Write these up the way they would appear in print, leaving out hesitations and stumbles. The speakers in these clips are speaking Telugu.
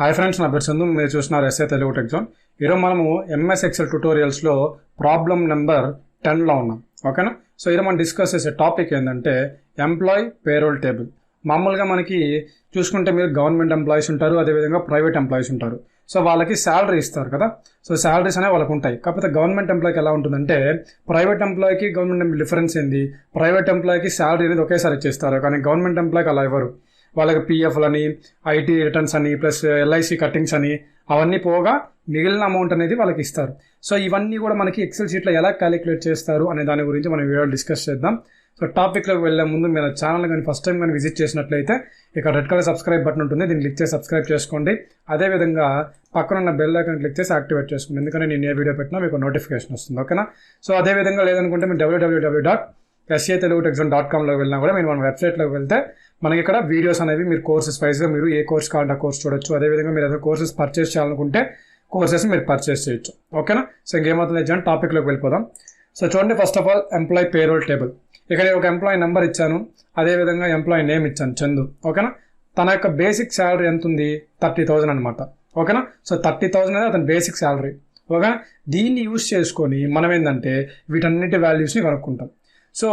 హాయ్ ఫ్రెండ్స్, నా పేరు చందు. మీరు చూస్తున్నారు ఎస్ఏ తెలుగు టెక్ జోన్. ఈరోజు మనము ఎంఎస్ ఎక్సెల్ ట్యూటోరియల్స్లో ప్రాబ్లం నెంబర్ 10లో ఉన్నాం. ఓకేనా? సో ఈరోజు మనం డిస్కస్ చేసే టాపిక్ ఏంటంటే ఎంప్లాయీ పేరోల్ టేబుల్. మామూలుగా మనకి చూసుకుంటే మీరు గవర్నమెంట్ ఎంప్లాయీస్ ఉంటారు, అదేవిధంగా ప్రైవేట్ ఎంప్లాయీస్ ఉంటారు. సో వాళ్ళకి శాలరీ ఇస్తారు కదా. సో శాలరీస్ అనేవి వాళ్ళకు ఉంటాయి. కాకపోతే గవర్నమెంట్ ఎంప్లాయీకి ఎలా ఉంటుందంటే, ప్రైవేట్ ఎంప్లాయీకి గవర్నమెంట్ ఎంప్లాయీ డిఫరెన్స్ ఏంది? ప్రైవేట్ ఎంప్లాయీకి శాలరీ అనేది ఒకేసారి ఇచ్చేస్తారు, కానీ గవర్నమెంట్ ఎంప్లాయీకి అలా ఇవ్వరు. వాళ్ళకి పిఎఫ్లని, ఐటీ రిటర్న్స్ అని, ప్లస్ ఎల్ఐసి కట్టింగ్స్ అని, అవన్నీ పోగా మిగిలిన అమౌంట్ అనేది వాళ్ళకి ఇస్తారు. సో ఇవన్నీ కూడా మనకి ఎక్సెల్ షీట్లో ఎలా క్యాలిక్యులేట్ చేస్తారు అనే దాని గురించి మనం వీడియోలో డిస్కస్ చేద్దాం. సో టాపిక్లోకి వెళ్ళే ముందు మీరు ఛానల్ కానీ ఫస్ట్ టైం కానీ విజిట్ చేసినట్లయితే ఇక్కడ రెడ్ కలర్ సబ్స్క్రైబ్ బటన్ ఉంటుంది, దీన్ని క్లిక్ చేసి సబ్స్క్రైబ్ చేసుకోండి. అదేవిధంగా పక్కన ఉన్న బెల్ ఐకాన్ క్లిక్ చేసి యాక్టివేట్ చేసుకోండి, ఎందుకంటే నేను ఏ వీడియో పెట్టినా మీకు నోటిఫికేషన్ వస్తుంది. ఓకేనా? సో అదేవిధంగా లేదనుకుంటే మీరు www.satelugutex.com వెళ్ళినా కూడా మీరు మన వెబ్సైట్లోకి వెళ్తే మనకి ఇక్కడ వీడియోస్ అనేవి మీరు కోర్సెస్ వైజ్గా మీరు ఏ కోర్స్ కావాలంటే ఆ కోర్స్ చూడొచ్చు. అదేవిధంగా మీరు ఏదైనా కోర్సెస్ పర్చేస్ చేయాలనుకుంటే కోర్సెస్ మీరు పర్చేస్ చేయొచ్చు. ఓకేనా? సో ఇంకేమవుతుంది లేదంటే టాపిక్లోకి వెళ్ళిపోదాం. సో చూడండి, first of all employee payroll table. ఇక్కడ ఒక ఎంప్లాయీ నెంబర్ ఇచ్చాను, అదేవిధంగా ఎంప్లాయీ నేమ్ ఇచ్చాను, చందు. ఓకేనా? తన యొక్క బేసిక్ శాలరీ ఎంత ఉంది? 30,000 అనమాట. ఓకేనా? సో 30,000 అనేది అతని బేసిక్ శాలరీ. ఓకేనా? దీన్ని యూజ్ చేసుకొని మనం ఏంటంటే వీటన్నిటి వాల్యూస్ని కనుక్కుంటాం. సో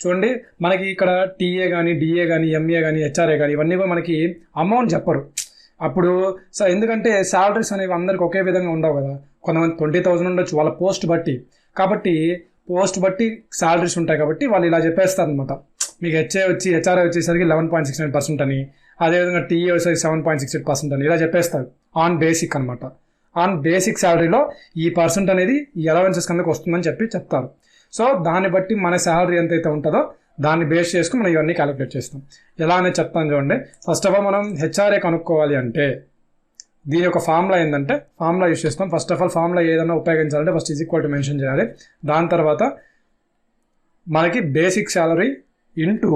చూడండి, మనకి ఇక్కడ టీఏ కానీ, డిఏ కానీ, ఎంఏ కానీ, హెచ్ఆర్ఏ కానీ ఇవన్నీ కూడా మనకి అమౌంట్ చెప్పరు అప్పుడు. సో ఎందుకంటే శాలరీస్ అనేవి అందరికి ఒకే విధంగా ఉండవు కదా. కొంతమంది 20,000 ఉండొచ్చు వాళ్ళ పోస్ట్ బట్టి. కాబట్టి పోస్ట్ బట్టి శాలరీస్ ఉంటాయి కాబట్టి వాళ్ళు ఇలా చెప్పేస్తారు అనమాట. మీకు హెచ్ఆర్ఏ వచ్చేసరికి 11.69% అని, అదేవిధంగా టీఏ వచ్చేసరికి 7.68% అని ఇలా చెప్పేస్తారు. ఆన్ బేసిక్ అనమాట. ఆన్ బేసిక్ శాలరీలో ఈ పర్సెంట్ అనేది ఈ అలవెన్సెస్ కిందకి వస్తుందని చెప్తారు. సో దాన్ని బట్టి మన శాలరీ ఎంతైతే ఉంటుందో దాన్ని బేస్ చేసుకుని మనం ఇవన్నీ క్యాలిక్యులేట్ చేస్తాం. ఎలా అనేది చెప్తాను చూడండి. ఫస్ట్ ఆఫ్ ఆల్ మనం హెచ్ఆర్ఏ కనుక్కోవాలి అంటే దీని యొక్క ఫార్ములా ఏంటంటే ఫార్ములా యూస్ చేస్తాం. ఫస్ట్ ఆఫ్ ఆల్ ఫార్ములా ఏదైనా ఉపయోగించాలంటే ఫస్ట్ ఈక్వల్ టు మెన్షన్ చేయాలి. దాని తర్వాత మనకి బేసిక్ శాలరీ ఇంటూ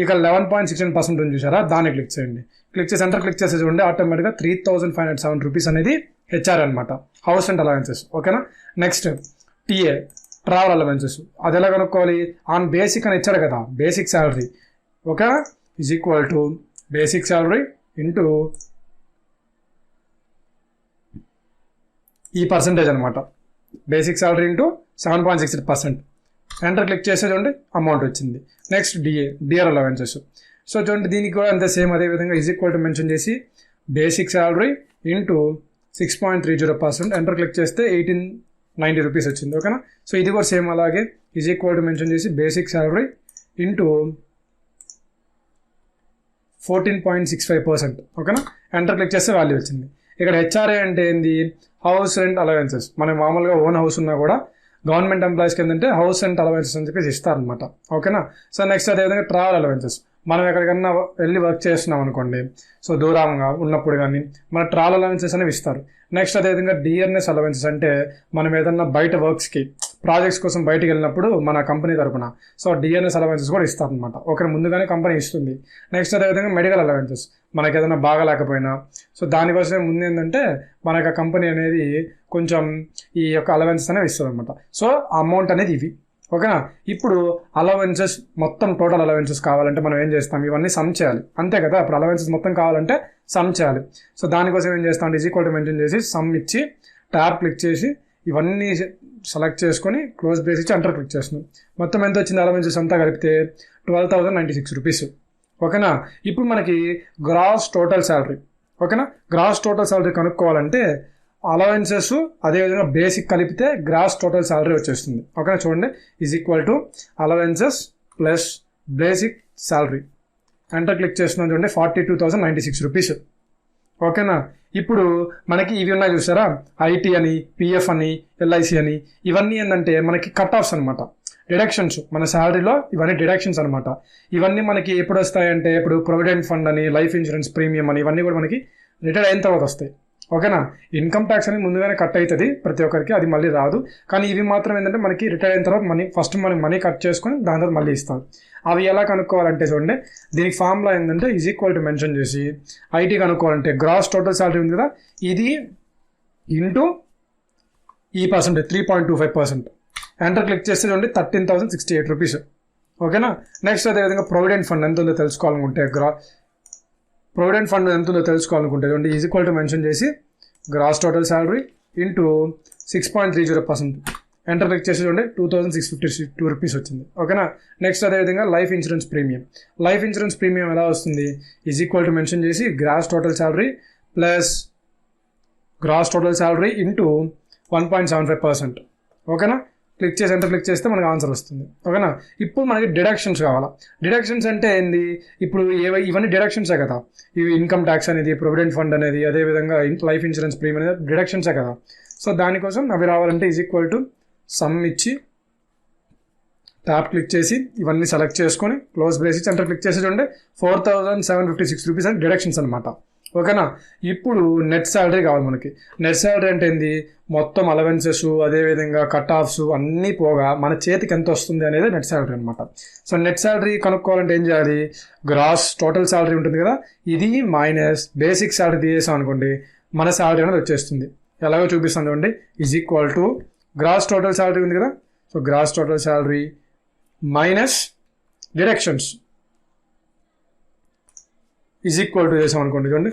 ఇక్కడ 11.16% ఉంది చూసారా, దాన్ని క్లిక్ చేయండి. క్లిక్ చేసి ఎంటర్ క్లిక్ చేసి చూడండి, ఆటోమేటిక్గా 3,507 రూపీస్ అనేది హెచ్ఆర్ అనమాట, హౌస్ అండ్ అలవెన్సెస్. ఓకేనా? Next TA, travel allowances. అది ఎలా కనుక్కోవాలి? ఆన్ బేసిక్ అని ఇచ్చాడు కదా, బేసిక్ శాలరీ. ఓకేనా? Is equal to basic salary into ఈ పర్సంటేజ్ అనమాట, basic salary into 7.68%. Enter click చేసే చూడండి అమౌంట్ వచ్చింది. Next DR allowances. సో చూడండి దీనికి కూడా అంతే సేమ్ అదే విధంగా ఈజ్ ఈక్వల్ టు మెన్షన్ చేసి basic salary into 6.30%. Enter click చేస్తే 1890 రూపీస్ వచ్చింది. ఓకేనా? సో ఇది కూడా సేమ్ అలాగే ఈజ్ ఈక్వల్ టు మెన్షన్ చేసి బేసిక్ శాలరీ ఇంటూ 14.65%. ఓకేనా? ఎంటర్ క్లిక్ చేస్తే వాల్యూ వచ్చింది. ఇక్కడ హెచ్ఆర్ఏ అంటే ఏంది? House rent allowances. మనం మామూలుగా ఓన్ హౌస్ ఉన్నా కూడా గవర్నమెంట్ ఎంప్లాయీస్కి ఏంటంటే హౌస్ రెంట్ అలవెన్సెస్ అని చెప్పేసి ఇస్తారనమాట. ఓకేనా? సో నెక్స్ట్ అదేవిధంగా ట్రావెల్ అలవెన్సెస్. మనం ఎక్కడికన్నా వెళ్ళి వర్క్ చేస్తున్నాం అనుకోండి, సో దూరంగా ఉన్నప్పుడు కానీ మన ట్రావెల్ అలవెన్సెస్ అనేవి ఇస్తారు. నెక్స్ట్ అదేవిధంగా డిఆర్ఎస్ అలవెన్సెస్ అంటే మనం ఏదన్నా బయట వర్క్స్కి ప్రాజెక్ట్స్ కోసం బయటకు వెళ్ళినప్పుడు మన కంపెనీ తరపున సో డిఆర్ఎస్ అలవెన్సెస్ కూడా ఇస్తారనమాట. ఓకే, ముందుగానే కంపెనీ ఇస్తుంది. నెక్స్ట్ అదేవిధంగా మెడికల్ అలవెన్సెస్, మనకి ఏదైనా బాగాలేకపోయినా సో దానికోసమే ముందు ఏంటంటే మనకు ఆ కంపెనీ అనేది కొంచెం ఈ యొక్క అలవెన్సెస్ అనేవి ఇస్తుంది అనమాట. సో అమౌంట్ అనేది ఇవి. ఓకేనా? ఇప్పుడు అలవెన్సెస్ మొత్తం టోటల్ అలవెన్సెస్ కావాలంటే మనం ఏం చేస్తాం? ఇవన్నీ సమ్ చేయాలి, అంతే కదా. ఇప్పుడు అలవెన్సెస్ మొత్తం కావాలంటే సమ్ చేయాలి. సో దానికోసం ఏం చేస్తాం అంటే ఈజ్ ఈక్వల్ టు మెన్షన్ చేసి సమ్ ఇచ్చి ట్యాబ్ క్లిక్ చేసి ఇవన్నీ సెలెక్ట్ చేసుకొని క్లోజ్ బ్రేస్ ఇచ్చి ఎంటర్ క్లిక్ చేస్తున్నాం. మొత్తం ఎంత వచ్చింది? అలవెన్సెస్ అంతా కలిపితే 12,096 రూపీస్. ఓకేనా? ఇప్పుడు మనకి గ్రాస్ టోటల్ శాలరీ. ఓకేనా? గ్రాస్ టోటల్ శాలరీ కనుక్కోవాలంటే అలవెన్సెస్ అదేవిధంగా బేసిక్ కలిపితే గ్రాస్ టోటల్ శాలరీ వచ్చేస్తుంది. ఓకేనా? చూడండి, is equal to allowances plus basic salary. Enter click చేస్తున్నాం చూడండి, 42,096 రూపీస్. ఓకేనా? ఇప్పుడు మనకి ఇవి ఉన్నాయి చూసారా, ఐటీ అని, పిఎఫ్ అని, ఎల్ఐసి అని, ఇవన్నీ ఏంటంటే మనకి కట్ ఆఫ్స్ అనమాట, డిడక్షన్స్. మన శాలరీలో ఇవన్నీ డిడక్షన్స్ అనమాట. ఇవన్నీ మనకి ఎప్పుడు వస్తాయంటే ఇప్పుడు ప్రొవిడెంట్ ఫండ్ అని, లైఫ్ ఇన్సూరెన్స్ ప్రీమియం అని, ఇవన్నీ కూడా మనకి రిటైర్ అయిన తర్వాత వస్తాయి. ఓకేనా? ఇన్కమ్ ట్యాక్స్ అనేది ముందుగానే కట్ అవుతుంది ప్రతి ఒక్కరికి, అది మళ్ళీ రాదు. కానీ ఇవి మాత్రం ఏంటంటే మనకి రిటైర్ అయిన తర్వాత ఫస్ట్ మనం మనీ కట్ చేసుకొని దాని తర్వాత మళ్ళీ ఇస్తాం. అవి ఎలా కనుక్కోవాలంటే చూడండి, దీనికి ఫార్ములా ఏంటంటే ఈజ్ ఈక్వల్ టు మెన్షన్ చేసి ఐటీ కనుక్కోవాలంటే గ్రాస్ టోటల్ శాలరీ ఉంది కదా, ఇది ఇంటూ ఈ పర్సెంటేజ్ 3.25%. ఎంటర్ క్లిక్ చేస్తే చూడండి 13,068 రూపీస్. ఓకేనా? నెక్స్ట్ అదేవిధంగా ప్రొవిడెంట్ ఫండ్ ఎంత ఉందో తెలుసుకోవాలనుకుంటే ప్రొవిడెంట్ ఫండ్ ఎంత ఉందో తెలుసుకోవాలనుకుంటే చూడండి ఈజ్ ఈక్వల్ టు మెన్షన్ చేసి gross total salary into 6.30%. Enter click చేసి చూడండి 2652 రూపీస్ వచ్చింది. ఓకేనా. నెక్స్ట్ అదేవిధంగా లైఫ్ ఇన్సూరెన్స్ ప్రీమియం ఎలా వస్తుంది? ఈజ్ ఈక్వల్ టు మెన్షన్ చేసి గ్రాస్ టోటల్ శాలరీ ఇంటూ 1.75%. ఓకేనా. ఎంటర్ క్లిక్ చేస్తే మనకు ఆన్సర్ వస్తుంది. ఓకేనా. ఇప్పుడు మనకి డిడక్షన్స్ కావాలా. డిడక్షన్స్ అంటే ఏంది? ఇప్పుడు ఇవన్నీ డిడక్షన్సే కదా. ఇవి ఇన్కమ్ ట్యాక్స్ అనేది, ప్రొవిడెంట్ ఫండ్ అనేది, అదేవిధంగా లైఫ్ ఇన్సూరెన్స్ ప్రీమియం అనేది డిడక్షన్సే కదా. సో దానికోసం అవి రావాలంటే ఈజ్ ఈక్వల్ టు సమ్ ఇచ్చి ట్యాప్ క్లిక్ చేసి ఇవన్నీ సెలెక్ట్ చేసుకొని క్లోజ్ బ్రేస్ ఎంటర్ క్లిక్ చేసి చూడండి 4756 రూపీస్ అని డిడక్షన్స్ అనమాట. ఓకేనా. ఇప్పుడు నెట్ శాలరీ కావాలి మనకి. నెట్ శాలరీ అంటే ఏంది? మొత్తం అలవెన్సెస్ అదేవిధంగా కట్ ఆఫ్స్ అన్నీ పోగా మన చేతికి ఎంత వస్తుంది అనేది నెట్ శాలరీ అనమాట. సో నెట్ శాలరీ కనుక్కోవాలంటే ఏం చేయాలి? గ్రాస్ టోటల్ శాలరీ ఉంటుంది కదా, ఇది మైనస్ బేసిక్ శాలరీ తీసేసాం అనుకోండి, మన శాలరీ అనేది వచ్చేస్తుంది. ఎలాగో చూపిస్తుంది చూడండి. Is equal to gross total salary ఉంది కదా, so gross total salary minus deductions is equal to చేసాం అనుకోండి. చూడండి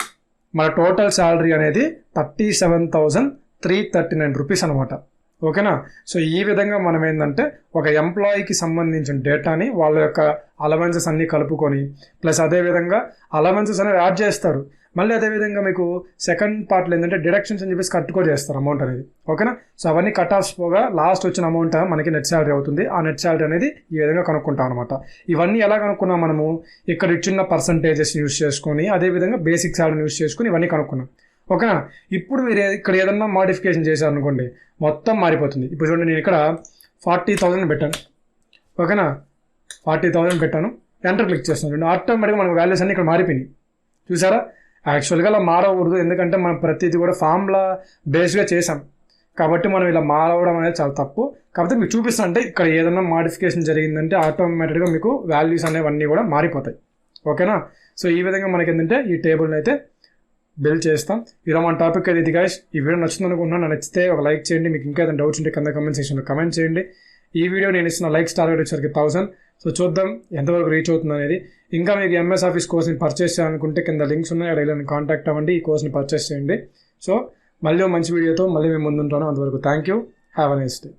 మన టోటల్ శాలరీ అనేది 37,339 రూపీస్ అనమాట. ఓకేనా. సో ఈ విధంగా మనం ఏంటంటే ఒక ఎంప్లాయీకి సంబంధించిన డేటాని వాళ్ళ యొక్క అలవెన్సెస్ అన్నీ కలుపుకొని ప్లస్ అదేవిధంగా అలవెన్సెస్ అనేవి యాడ్ చేస్తారు. మళ్ళీ అదేవిధంగా మీకు సెకండ్ పార్ట్లో ఏంటంటే డిడక్షన్స్ అని చెప్పేసి కట్టుకో చేస్తారు అమౌంట్ అనేది. ఓకేనా. సో అవన్నీ కట్ ఆఫ్స్ పోగా లాస్ట్ వచ్చిన అమౌంట్ మనకి నెట్ శాలరీ అవుతుంది. ఆ నెట్ శాలరీ అనేది ఈ విధంగా కనుక్కుంటాం అనమాట. ఇవన్నీ ఎలా కనుక్కున్నాం మనము? ఇక్కడ ఇచ్చిన పర్సంటేజెస్ యూస్ చేసుకొని అదేవిధంగా బేసిక్ శాలరీని యూస్ చేసుకుని ఇవన్నీ కనుక్కున్నాం. ఓకేనా. ఇప్పుడు మీరు ఇక్కడ ఏదన్నా మాడిఫికేషన్ చేశారనుకోండి మొత్తం మారిపోతుంది. ఇప్పుడు చూడండి నేను ఇక్కడ 40,000 పెట్టాను. ఓకేనా. 40,000 పెట్టాను. ఎంటర్ క్లిక్ చేస్తున్నాను. ఆటోమేటిక్గా మనకు వాల్యూస్ అన్నీ ఇక్కడ మారిపోయినాయి. చూసారా? యాక్చువల్గా అలా మారకూడదు, ఎందుకంటే మనం ప్రతిదీ కూడా ఫార్ములా బేస్గా చేసాం కాబట్టి మనం ఇలా మారవడం అనేది చాలా తప్పు. కాకపోతే మీకు చూపిస్తా అంటే ఇక్కడ ఏదైనా మాడిఫికేషన్ జరిగిందంటే ఆటోమేటిక్గా మీకు వాల్యూస్ అనేవన్నీ కూడా మారిపోతాయి. ఓకేనా. సో ఈ విధంగా మనకి ఏంటంటే ఈ టేబుల్ని అయితే బిల్డ్ చేస్తాం. ఇలా మన టాపిక్ అయితే ఇది గైస్. ఈ వీడియో నచ్చింది అనుకుంటున్నాను. నచ్చితే ఒక లైక్ చేయండి. మీకు ఇంకా ఏదైనా డౌట్స్ ఉంటే కింద కమెంట్ సెక్షన్లో కమెంట్ చేయండి. ఈ వీడియో నేను ఇస్తున్న లైక్స్ టార్గెట్ వచ్చేసరికి 1000. సో చూద్దాం ఎంతవరకు రీచ్ అవుతుంది అనేది. ఇంకా మీకు ఎంఎస్ ఆఫీస్ కోర్స్ని పర్చేస్ చేయాలనుకుంటే కింద లింక్స్ ఉన్నాయి, అక్కడ కాంటాక్ట్ అవ్వండి, ఈ కోర్స్ని పర్చేస్ చేయండి. సో మళ్ళీ మంచి వీడియోతో మళ్ళీ మేము ముందుంటాను. అంతవరకు thank you. Have a nice day.